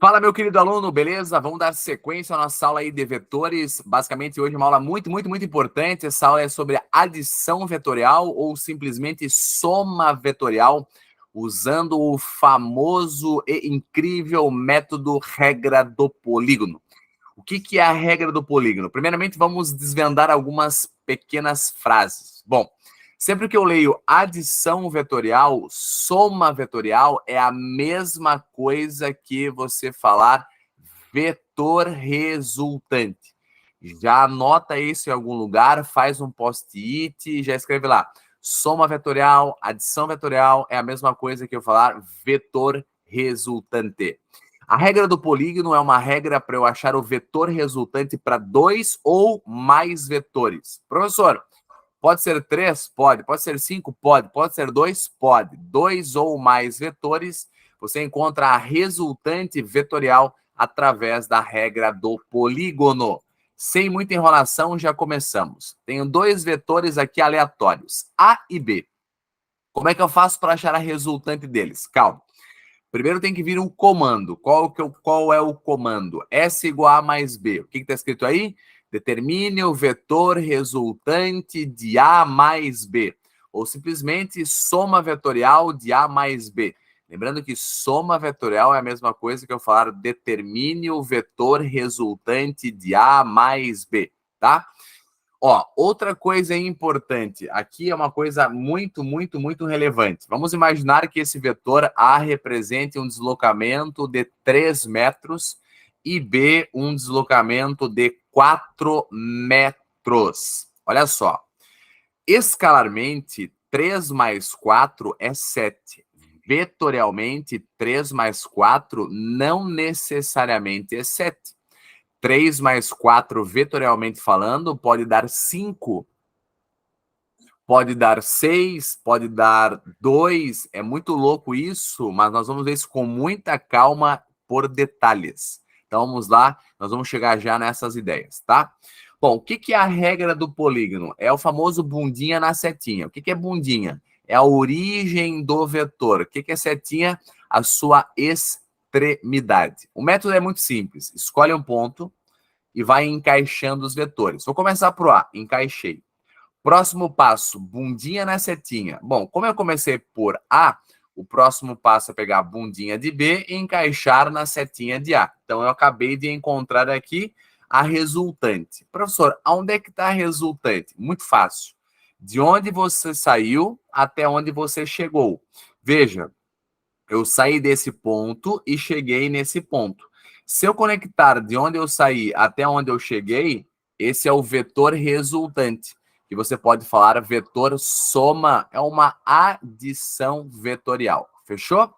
Fala, meu querido aluno, beleza? Vamos dar sequência à nossa aula aí de vetores. Basicamente, hoje é uma aula muito importante. Essa aula é sobre adição vetorial ou simplesmente soma vetorial, usando o famoso e incrível método regra do polígono. O que é a regra do polígono? Primeiramente, vamos desvendar algumas pequenas frases. Bom, sempre que eu leio adição vetorial, soma vetorial, é a mesma coisa que você falar vetor resultante. Já anota isso em algum lugar, faz um post-it e já escreve lá. Soma vetorial, adição vetorial é a mesma coisa que eu falar vetor resultante. A regra do polígono é uma regra para eu achar o vetor resultante para dois ou mais vetores. Professor, pode ser 3? Pode. Pode ser 5? Pode. Pode ser 2? Pode. Dois ou mais vetores, você encontra a resultante vetorial através da regra do polígono. Sem muita enrolação, já começamos. Tenho dois vetores aqui aleatórios, A e B. Como é que eu faço para achar a resultante deles? Calma. Primeiro tem que vir um comando. Qual é o comando? S igual a mais B. O que está escrito aí? Determine o vetor resultante de A mais B. Ou simplesmente soma vetorial de A mais B. Lembrando que soma vetorial é a mesma coisa que eu falar determine o vetor resultante de A mais B, tá? Ó, outra coisa importante, aqui é uma coisa muito relevante. Vamos imaginar que esse vetor A represente um deslocamento de 3 metros e B um deslocamento de 4 metros. Olha só, escalarmente, 3 mais 4 é 7. Vetorialmente, 3 mais 4 não necessariamente é 7. 3 mais 4, vetorialmente falando, pode dar 5, pode dar 6, pode dar 2. É muito louco isso, mas nós vamos ver isso com muita calma por detalhes. Então vamos lá, nós vamos chegar já nessas ideias, tá? Bom, o que é a regra do polígono? É o famoso bundinha na setinha. O que é bundinha? É a origem do vetor. O que é setinha? A sua extremidade. O método é muito simples. Escolhe um ponto e vai encaixando os vetores. Vou começar por A, encaixei. Próximo passo, bundinha na setinha. Bom, como eu comecei por A, o próximo passo é pegar a bundinha de B e encaixar na setinha de A. Então, eu acabei de encontrar aqui a resultante. Professor, aonde é que está a resultante? Muito fácil. De onde você saiu até onde você chegou. Veja, eu saí desse ponto e cheguei nesse ponto. Se eu conectar de onde eu saí até onde eu cheguei, esse é o vetor resultante, que você pode falar vetor soma, é uma adição vetorial. Fechou?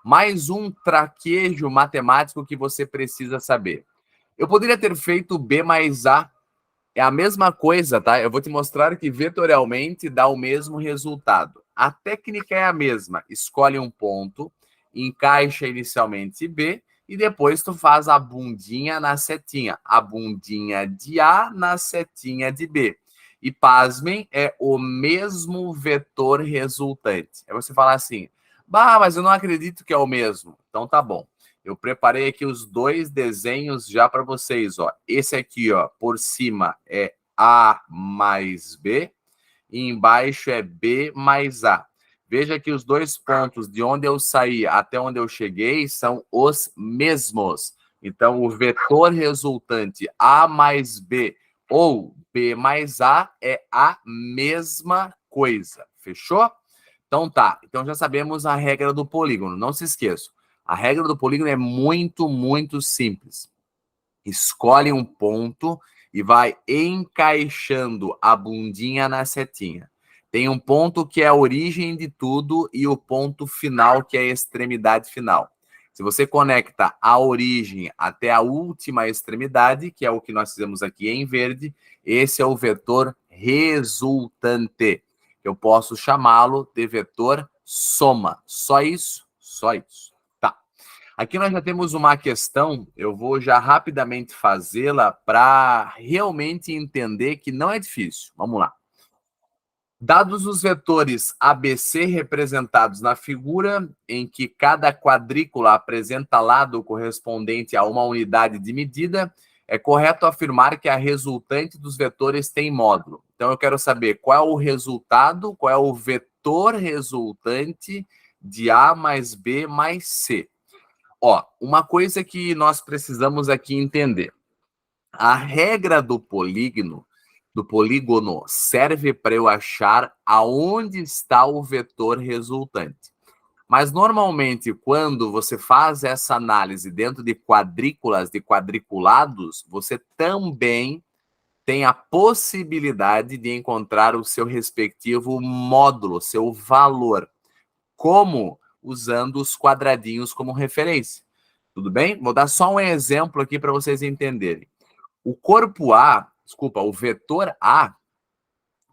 Mais um traquejo matemático que você precisa saber. Eu poderia ter feito B mais A. É a mesma coisa, tá? Eu vou te mostrar que vetorialmente dá o mesmo resultado. A técnica é a mesma. Escolhe um ponto, encaixa inicialmente B e depois tu faz a bundinha na setinha. A bundinha de A na setinha de B. E pasmem, é o mesmo vetor resultante. É você falar assim, bah, mas eu não acredito que é o mesmo. Então tá bom. Eu preparei aqui os dois desenhos já para vocês, ó. Esse aqui, ó, por cima é A mais B e embaixo é B mais A. Veja que os dois pontos de onde eu saí até onde eu cheguei são os mesmos. Então, o vetor resultante A mais B ou B mais A é a mesma coisa. Fechou? Então tá. Então já sabemos a regra do polígono. Não se esqueçam. A regra do polígono é muito simples. Escolhe um ponto e vai encaixando a bundinha na setinha. Tem um ponto que é a origem de tudo e o ponto final que é a extremidade final. Se você conecta a origem até a última extremidade, que é o que nós fizemos aqui em verde, esse é o vetor resultante. Eu posso chamá-lo de vetor soma. Só isso? Só isso. Tá. Aqui nós já temos uma questão, eu vou já rapidamente fazê-la para realmente entender que não é difícil. Vamos lá. Dados os vetores ABC representados na figura, em que cada quadrícula apresenta lado correspondente a uma unidade de medida, é correto afirmar que a resultante dos vetores tem módulo. Então, eu quero saber qual é o resultado, qual é o vetor resultante de A mais B mais C. Ó, uma coisa que nós precisamos aqui entender. A regra do polígono serve para eu achar aonde está o vetor resultante. Mas, normalmente, quando você faz essa análise dentro de quadrículas, de quadriculados, você também tem a possibilidade de encontrar o seu respectivo módulo, seu valor. Como? Usando os quadradinhos como referência. Tudo bem? Vou dar só um exemplo aqui para vocês entenderem. O corpo A, o vetor A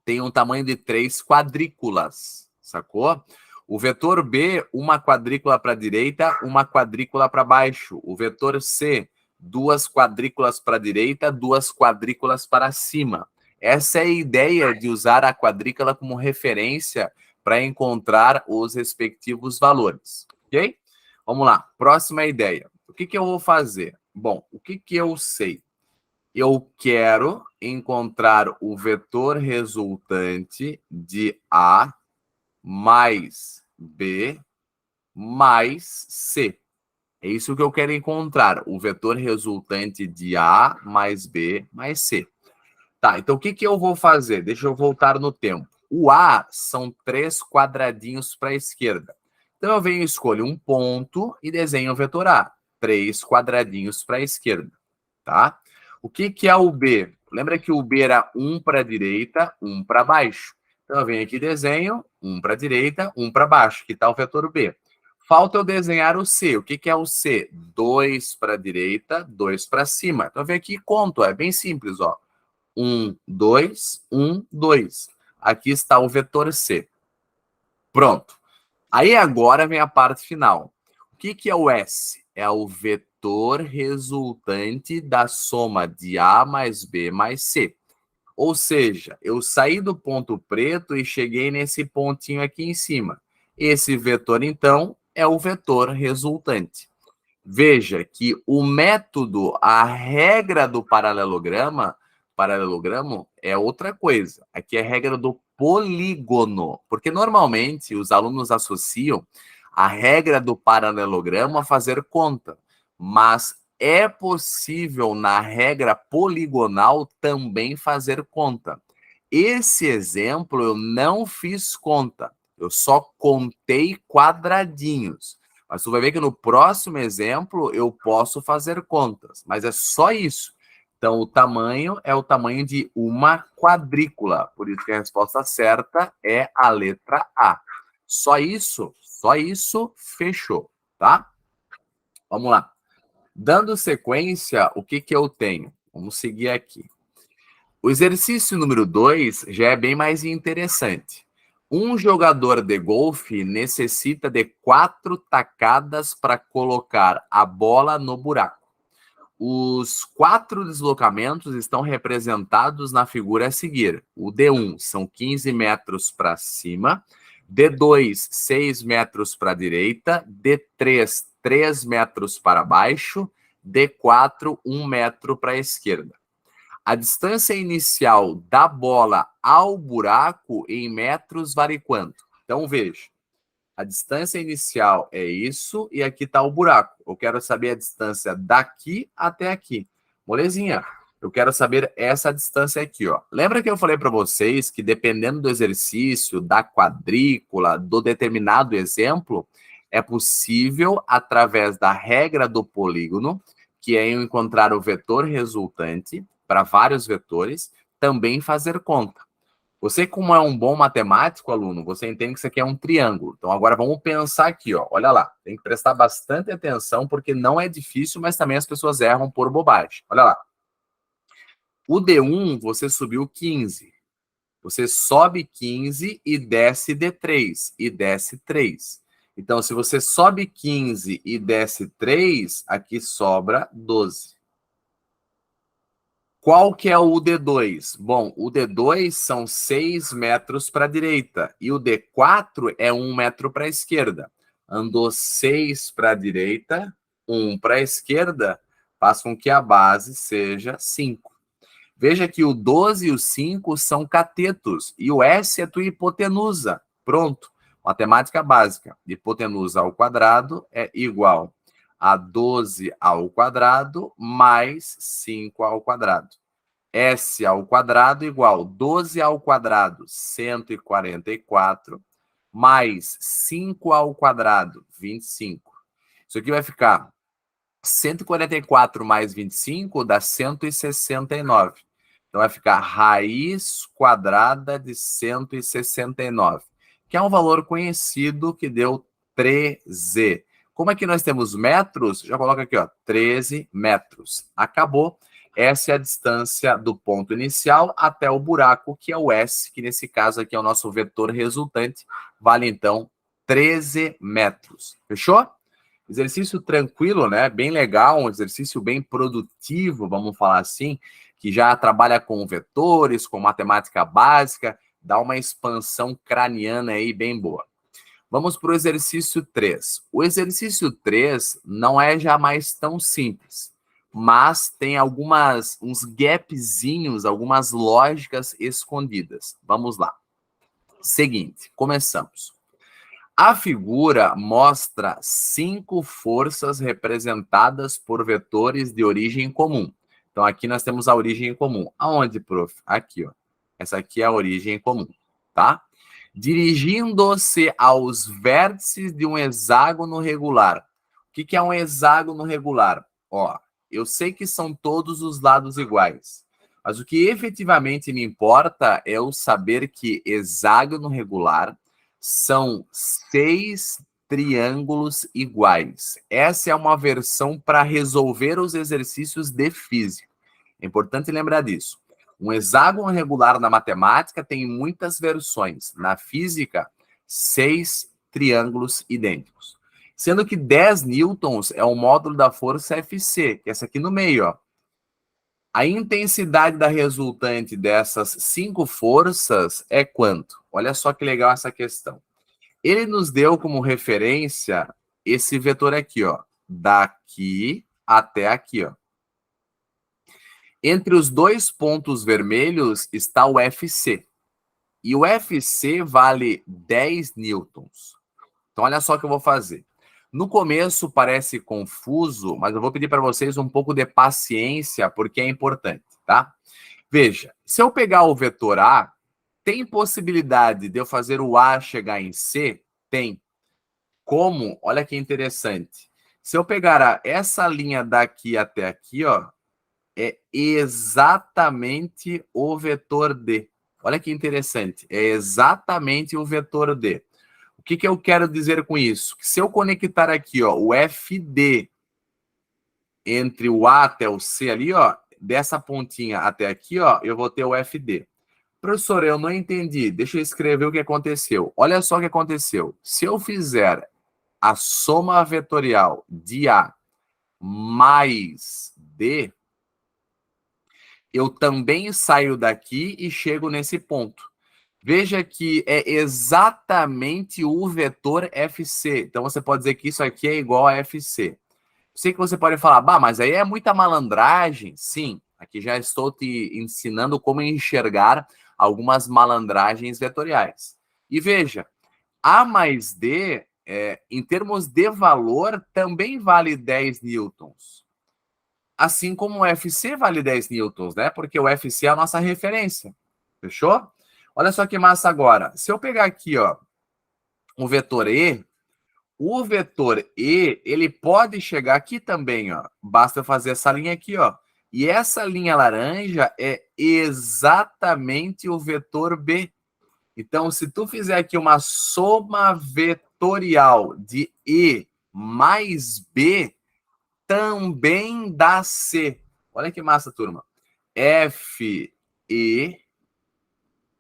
tem um tamanho de 3 quadrículas, sacou? O vetor B, uma quadrícula para a direita, uma quadrícula para baixo. O vetor C, 2 quadrículas para a direita, 2 quadrículas para cima. Essa é a ideia de usar a quadrícula como referência para encontrar os respectivos valores, ok? Vamos lá, próxima ideia. O que eu vou fazer? Bom, o que eu sei? Eu quero encontrar o vetor resultante de A mais B mais C. É isso que eu quero encontrar, o vetor resultante de A mais B mais C. Tá, então o que eu vou fazer? Deixa eu voltar no tempo. O A são 3 quadradinhos para a esquerda. Então eu venho, escolho um ponto e desenho o vetor A. 3 quadradinhos para a esquerda, tá? O que é o B? Lembra que o B era 1 para a direita, 1 para baixo. Então eu venho aqui e desenho 1 para a direita, 1 para baixo. Que está o vetor B. Falta eu desenhar o C. O que é o C? 2 para a direita, 2 para cima. Então eu venho aqui e conto. É bem simples, ó. 1, 2, 1, 2. Aqui está o vetor C. Pronto. Aí agora vem a parte final. O que é o S? É o vetor resultante da soma de A mais B mais C. Ou seja, eu saí do ponto preto e cheguei nesse pontinho aqui em cima. Esse vetor, então, é o vetor resultante. Veja que o método, a regra do paralelogramo é outra coisa. Aqui é a regra do polígono, porque normalmente os alunos associam a regra do paralelogramo a fazer conta, mas é possível na regra poligonal também fazer conta. Esse exemplo eu não fiz conta, eu só contei quadradinhos. Mas tu vai ver que no próximo exemplo eu posso fazer contas, mas é só isso. Então, o tamanho é o tamanho de uma quadrícula. Por isso que a resposta certa é a letra A. Só isso, fechou, tá? Vamos lá. Dando sequência, o que eu tenho? Vamos seguir aqui. O exercício número 2 já é bem mais interessante. Um jogador de golfe necessita de 4 tacadas para colocar a bola no buraco. Os 4 deslocamentos estão representados na figura a seguir. O D1 são 15 metros para cima, D2, 6 metros para a direita, D3, 3 metros para baixo, D4, 1 metro para a esquerda. A distância inicial da bola ao buraco em metros vale quanto? Então, veja. A distância inicial é isso e aqui está o buraco. Eu quero saber a distância daqui até aqui. Molezinha, eu quero saber essa distância aqui, ó. Lembra que eu falei para vocês que dependendo do exercício, da quadrícula, do determinado exemplo, é possível, através da regra do polígono, que é eu encontrar o vetor resultante para vários vetores, também fazer conta. Você, como é um bom matemático, aluno, você entende que isso aqui é um triângulo. Então, agora vamos pensar aqui, ó. Olha lá, tem que prestar bastante atenção, porque não é difícil, mas também as pessoas erram por bobagem. Olha lá. O D1, você subiu 15. Você sobe 15 e desce D3, e desce 3. Então, se você sobe 15 e desce 3, aqui sobra 12. Qual que é o D2? Bom, o D2 são 6 metros para a direita e o D4 é 1 metro para a esquerda. Andou 6 para a direita, 1 para a esquerda, faz com que a base seja 5. Veja que o 12 e o 5 são catetos e o S é tua hipotenusa. Pronto. Matemática básica. Hipotenusa ao quadrado é igual a 12 ao quadrado mais 5 ao quadrado. S ao quadrado igual 12 ao quadrado, 144, mais 5 ao quadrado, 25. Isso aqui vai ficar 144 mais 25 dá 169. Então vai ficar raiz quadrada de 169, que é um valor conhecido que deu 13. Como aqui nós temos metros, já coloca aqui, ó, 13 metros. Acabou. Essa é a distância do ponto inicial até o buraco, que é o S, que nesse caso aqui é o nosso vetor resultante, vale então 13 metros. Fechou? Exercício tranquilo, né? Bem legal, um exercício bem produtivo, vamos falar assim, que já trabalha com vetores, com matemática básica, dá uma expansão craniana aí bem boa. Vamos para o exercício 3. O exercício 3 não é jamais tão simples, mas tem uns gapzinhos, algumas lógicas escondidas. Vamos lá. Seguinte, começamos. A figura mostra 5 forças representadas por vetores de origem comum. Então, aqui nós temos a origem comum. Aonde, prof? Aqui, ó. Essa aqui é a origem comum, tá? Dirigindo-se aos vértices de um hexágono regular. O que é um hexágono regular? Ó, eu sei que são todos os lados iguais, mas o que efetivamente me importa é eu saber que hexágono regular são 6 triângulos iguais. Essa é uma versão para resolver os exercícios de física. É importante lembrar disso. Um hexágono regular na matemática tem muitas versões. Na física, 6 triângulos idênticos. Sendo que 10 newtons é o módulo da força Fc, que é essa aqui no meio, ó. A intensidade da resultante dessas 5 forças é quanto? Olha só que legal essa questão. Ele nos deu como referência esse vetor aqui, ó, daqui até aqui, ó. Entre os dois pontos vermelhos está o Fc. E o Fc vale 10 newtons. Então, olha só o que eu vou fazer. No começo parece confuso, mas eu vou pedir para vocês um pouco de paciência, porque é importante, tá? Veja, se eu pegar o vetor A, tem possibilidade de eu fazer o A chegar em C? Tem. Como? Olha que interessante. Se eu pegar essa linha daqui até aqui, ó, é exatamente o vetor D. Olha que interessante. É exatamente o vetor D. O que eu quero dizer com isso? Que se eu conectar aqui, ó, o FD entre o A até o C ali, ó, dessa pontinha até aqui, ó, eu vou ter o FD. Professor, eu não entendi. Deixa eu escrever o que aconteceu. Olha só o que aconteceu. Se eu fizer a soma vetorial de A mais D, eu também saio daqui e chego nesse ponto. Veja que é exatamente o vetor FC. Então, você pode dizer que isso aqui é igual a FC. Sei que você pode falar, bah, mas aí é muita malandragem. Sim, aqui já estou te ensinando como enxergar algumas malandragens vetoriais. E veja, A mais D, em termos de valor, também vale 10 newtons. Assim como o FC vale 10 newtons, né? Porque o FC é a nossa referência. Fechou? Olha só que massa agora. Se eu pegar aqui, ó, o vetor E, ele pode chegar aqui também, ó. Basta eu fazer essa linha aqui, ó. E essa linha laranja é exatamente o vetor B. Então, se tu fizer aqui uma soma vetorial de E mais B, também dá C. Olha que massa, turma. FE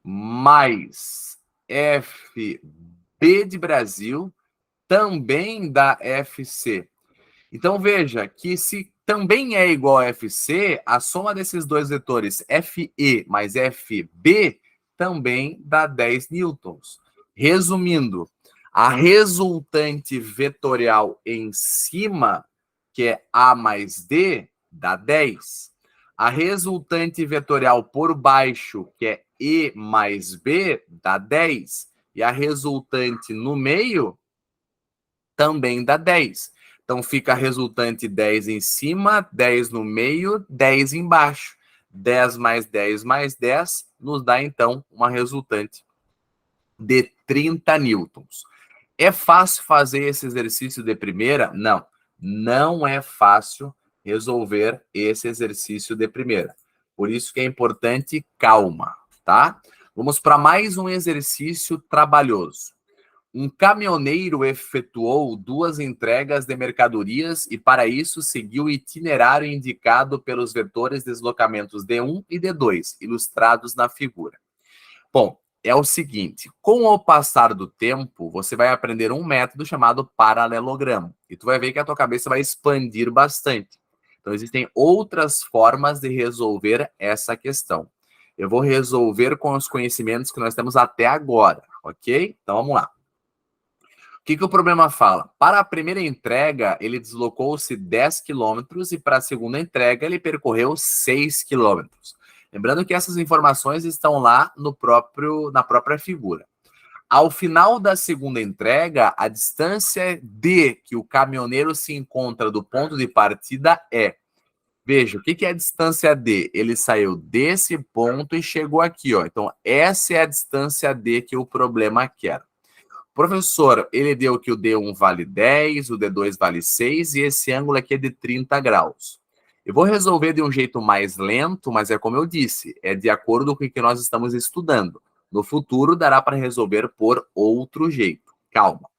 mais FB de Brasil também dá FC. Então, veja que se também é igual a FC, a soma desses dois vetores FE mais FB também dá 10 newtons. Resumindo, a resultante vetorial em cima, que é A mais D, dá 10. A resultante vetorial por baixo, que é E mais B, dá 10. E a resultante no meio também dá 10. Então fica a resultante 10 em cima, 10 no meio, 10 embaixo. 10 mais 10 mais 10 nos dá, então, uma resultante de 30 newtons. É fácil fazer esse exercício de primeira? Não, não é fácil resolver esse exercício de primeira. Por isso que é importante calma, tá? Vamos para mais um exercício trabalhoso. Um caminhoneiro efetuou 2 entregas de mercadorias e, para isso, seguiu o itinerário indicado pelos vetores deslocamentos D1 e D2, ilustrados na figura. Bom, é o seguinte, com o passar do tempo, você vai aprender um método chamado paralelogramo. E tu vai ver que a tua cabeça vai expandir bastante. Então, existem outras formas de resolver essa questão. Eu vou resolver com os conhecimentos que nós temos até agora, ok? Então, vamos lá. O que o problema fala? Para a primeira entrega, ele deslocou-se 10 quilômetros e para a segunda entrega, ele percorreu 6 quilômetros. Lembrando que essas informações estão lá na própria figura. Ao final da segunda entrega, a distância D que o caminhoneiro se encontra do ponto de partida é... Veja, o que é a distância D? Ele saiu desse ponto e chegou aqui, ó. Então, essa é a distância D que o problema quer. Professor, ele deu que o D1 vale 10, o D2 vale 6 e esse ângulo aqui é de 30 graus. Eu vou resolver de um jeito mais lento, mas é como eu disse, é de acordo com o que nós estamos estudando. No futuro, dará para resolver por outro jeito. Calma.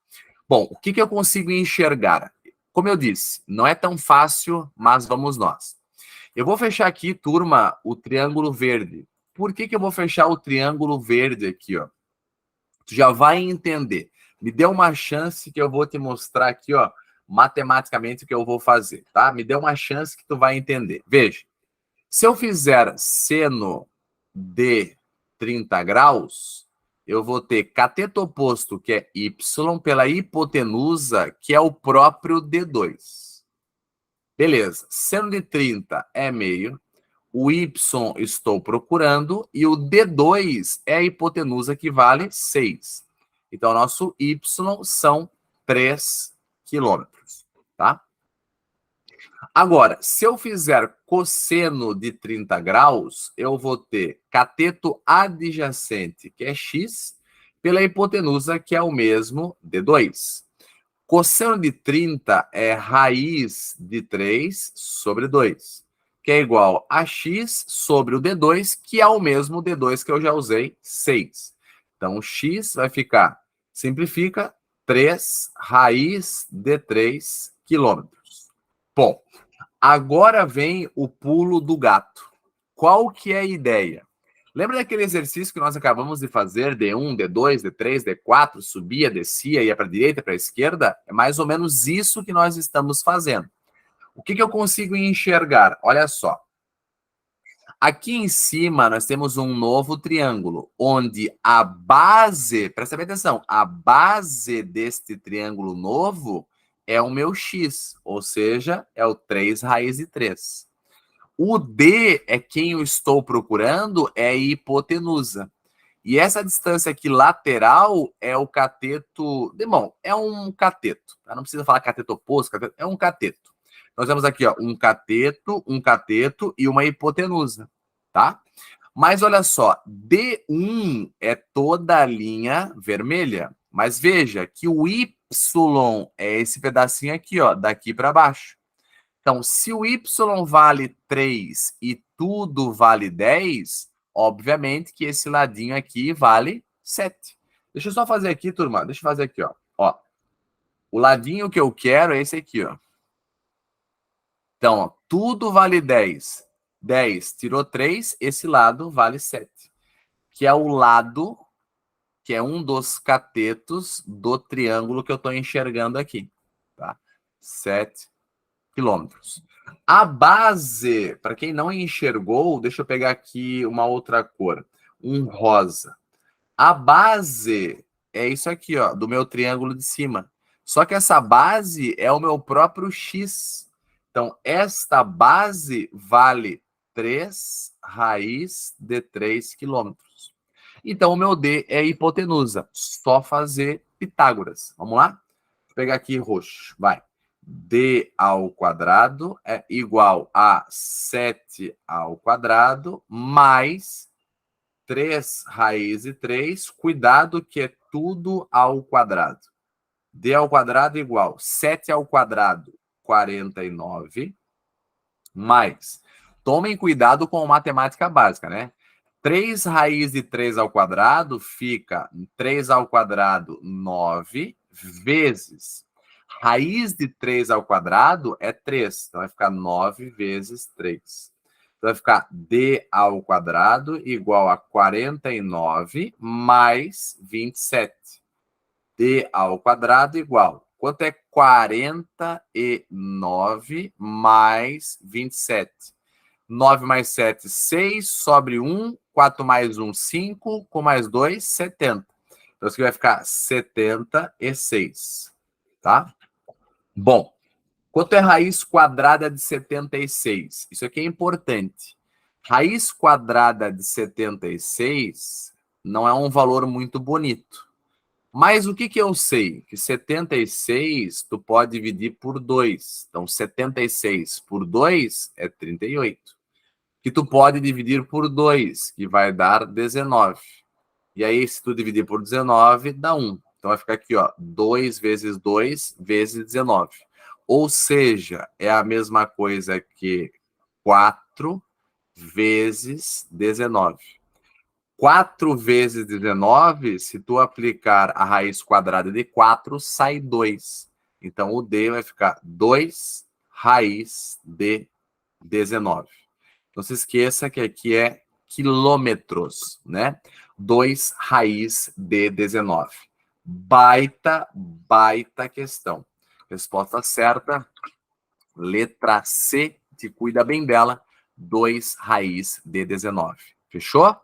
Bom, o que eu consigo enxergar? Como eu disse, não é tão fácil, mas vamos nós. Eu vou fechar aqui, turma, o triângulo verde. Por que eu vou fechar o triângulo verde aqui, ó? Tu já vai entender. Me dê uma chance que eu vou te mostrar aqui, ó, matematicamente o que eu vou fazer, tá? Me dê uma chance que tu vai entender. Veja, se eu fizer seno de 30 graus, eu vou ter cateto oposto, que é y, pela hipotenusa, que é o próprio D2. Beleza, seno de 30 é meio, o y estou procurando e o D2 é a hipotenusa que vale 6. Então, nosso y são 3 quilômetros, tá? Agora, se eu fizer cosseno de 30 graus, eu vou ter cateto adjacente, que é x, pela hipotenusa, que é o mesmo D2. Cosseno de 30 é raiz de 3 sobre 2, que é igual a x sobre o D2, que é o mesmo D2 que eu já usei, 6. Então, x vai ficar, simplifica, 3 raiz de 3 quilômetros. Bom, agora vem o pulo do gato. Qual que é a ideia? Lembra daquele exercício que nós acabamos de fazer, D1, D2, D3, D4, subia, descia, ia para a direita, para a esquerda? É mais ou menos isso que nós estamos fazendo. O que eu consigo enxergar? Olha só. Aqui em cima nós temos um novo triângulo, onde a base, presta bem atenção, a base deste triângulo novo é o meu x, ou seja, é o 3 raiz de 3. O D é quem eu estou procurando, é a hipotenusa. E essa distância aqui lateral é o cateto... Bom, é um cateto. Tá? Não precisa falar cateto oposto, é um cateto. Nós temos aqui ó, um cateto e uma hipotenusa. Tá? Mas olha só, D1 é toda a linha vermelha. Mas veja que o Y é esse pedacinho aqui, ó, daqui para baixo. Então, se o y vale 3 e tudo vale 10, obviamente que esse ladinho aqui vale 7. Deixa eu só fazer aqui, turma. Deixa eu fazer aqui, ó. Ó, o ladinho que eu quero é esse aqui, ó. Então, ó, tudo vale 10. 10 tirou 3, esse lado vale 7. Que é o lado, que é um dos catetos do triângulo que eu estou enxergando aqui. Tá? 7 quilômetros. A base, para quem não enxergou, deixa eu pegar aqui uma outra cor, um rosa. A base é isso aqui, ó, do meu triângulo de cima. Só que essa base é o meu próprio x. Então, esta base vale 3 raiz de 3 quilômetros. Então, o meu D é hipotenusa. Só fazer Pitágoras. Vamos lá? Vou pegar aqui roxo. Vai. D ao quadrado é igual a 7 ao quadrado mais 3 raiz de 3. Cuidado que é tudo ao quadrado. D ao quadrado igual 7 ao quadrado, 49. Mais. Tomem cuidado com matemática básica, né? 3 raiz de 3 ao quadrado fica 3 ao quadrado, 9, vezes. Raiz de 3 ao quadrado é 3. Então, vai ficar 9 vezes 3. Então, vai ficar D ao quadrado igual a 49 mais 27. D ao quadrado igual. Quanto é 49 mais 27? 9 mais 7, 6. Sobre 1. 4 mais 1, 5. Com mais 2, 70. Então, isso aqui vai ficar 76. Tá? Bom, quanto é raiz quadrada de 76? Isso aqui é importante. Raiz quadrada de 76 não é um valor muito bonito. Mas o que eu sei? Que 76 tu pode dividir por 2. Então, 76 por 2 é 38. Que tu pode dividir por 2, que vai dar 19. E aí, se tu dividir por 19, dá 1. Então, vai ficar aqui, ó, 2 vezes 2 vezes 19. Ou seja, é a mesma coisa que 4 vezes 19. 4 vezes 19, se tu aplicar a raiz quadrada de 4, sai 2. Então, o D vai ficar 2 raiz de 19. Não se esqueça que aqui é quilômetros, né? 2 raiz de 19. Baita questão. Resposta certa, letra C, te cuida bem dela, 2 raiz de 19. Fechou?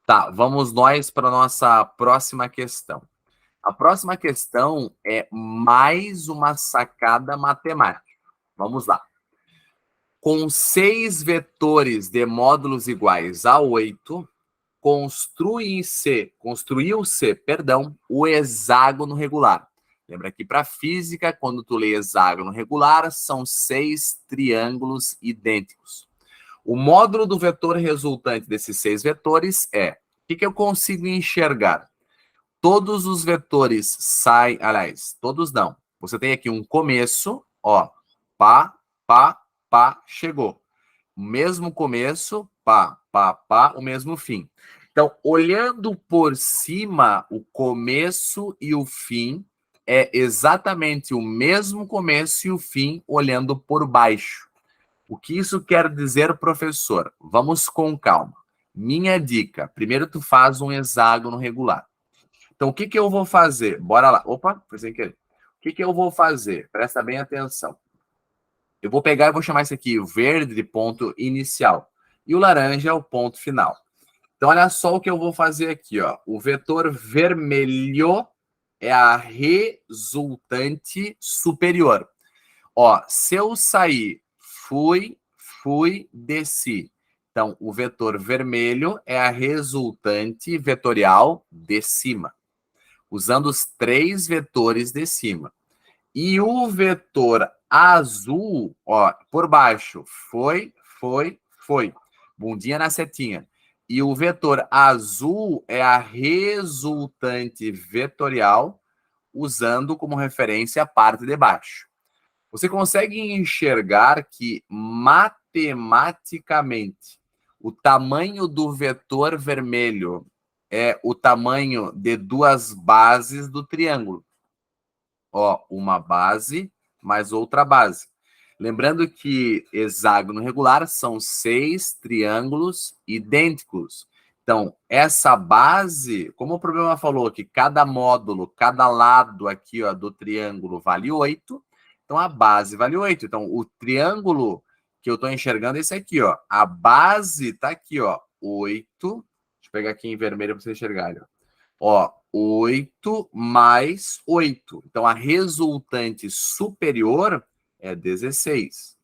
Tá, vamos nós para a nossa próxima questão. A próxima questão é mais uma sacada matemática. Vamos lá. Com 6 vetores de módulos iguais a 8, construiu-se, o hexágono regular. Lembra que para física, quando tu lê hexágono regular, são 6 triângulos idênticos. O módulo do vetor resultante desses 6 vetores é... O que eu consigo enxergar? Todos os vetores saem... Aliás, todos não. Você tem aqui um começo, ó. Pá, chegou. O mesmo começo, pá, o mesmo fim. Então, olhando por cima, o começo e o fim é exatamente o mesmo começo e o fim olhando por baixo. O que isso quer dizer, professor? Vamos com calma. Minha dica, primeiro tu faz um hexágono regular. Então, o que eu vou fazer? Bora lá. Opa, foi sem querer. O que eu vou fazer? Presta bem atenção. Eu vou pegar e vou chamar isso aqui o verde de ponto inicial. E o laranja é o ponto final. Então, olha só o que eu vou fazer aqui, ó. O vetor vermelho é a resultante superior. Ó, se eu sair, fui, desci. Então, o vetor vermelho é a resultante vetorial de cima, usando os 3 vetores de cima. E o vetor azul, ó, por baixo, foi. Bundinha na setinha. E o vetor azul é a resultante vetorial, usando como referência a parte de baixo. Você consegue enxergar que, matematicamente, o tamanho do vetor vermelho é o tamanho de 2 bases do triângulo. Ó, uma base mais outra base. Lembrando que hexágono regular são 6 triângulos idênticos. Então, essa base, como o problema falou que cada módulo, cada lado aqui, ó, do triângulo vale 8, Então, a base vale 8. Então, o triângulo que eu estou enxergando é esse aqui, ó. A base está aqui, ó, 8. Deixa eu pegar aqui em vermelho para vocês enxergarem. Ó, 8 mais 8. Então, a resultante superior é 16.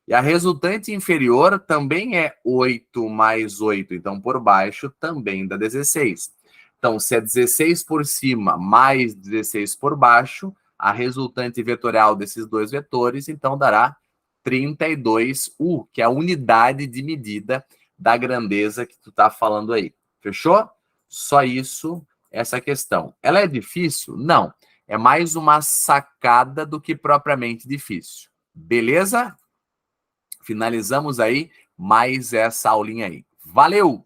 E a resultante inferior também é 8 mais 8. Então, por baixo também dá 16. Então, se é 16 por cima mais 16 por baixo, a resultante vetorial desses dois vetores, então, dará 32U, que é a unidade de medida da grandeza que tu tá falando aí. Fechou? Só isso, essa questão. Ela é difícil? Não. É mais uma sacada do que propriamente difícil. Beleza? Finalizamos aí mais essa aulinha aí. Valeu!